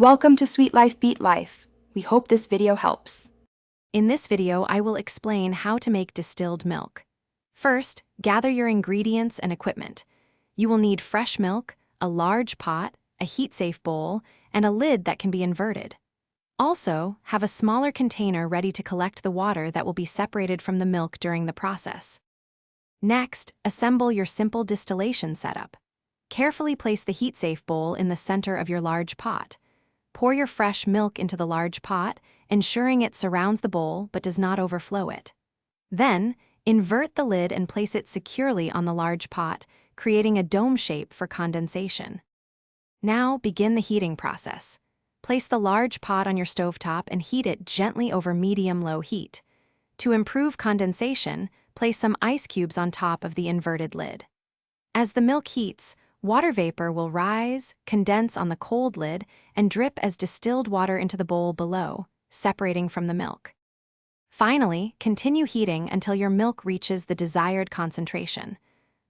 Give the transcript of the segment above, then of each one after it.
Welcome to Sweet Life Beat Life. We hope this video helps. In this video, I will explain how to make distilled milk. First, gather your ingredients and equipment. You will need fresh milk, a large pot, a heat-safe bowl, and a lid that can be inverted. Also, have a smaller container ready to collect the water that will be separated from the milk during the process. Next, assemble your simple distillation setup. Carefully place the heat-safe bowl in the center of your large pot. Pour your fresh milk into the large pot, ensuring it surrounds the bowl but does not overflow it. Then, invert the lid and place it securely on the large pot, creating a dome shape for condensation. Now, begin the heating process. Place the large pot on your stovetop and heat it gently over medium-low heat. To improve condensation, place some ice cubes on top of the inverted lid. As the milk heats, water vapor will rise, condense on the cold lid, and drip as distilled water into the bowl below, separating from the milk. Finally, continue heating until your milk reaches the desired concentration.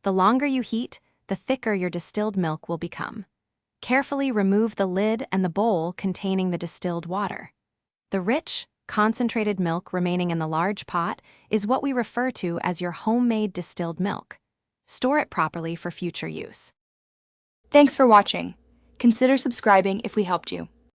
The longer you heat, the thicker your distilled milk will become. Carefully remove the lid and the bowl containing the distilled water. The rich, concentrated milk remaining in the large pot is what we refer to as your homemade distilled milk. Store it properly for future use. Thanks for watching. Consider subscribing if we helped you.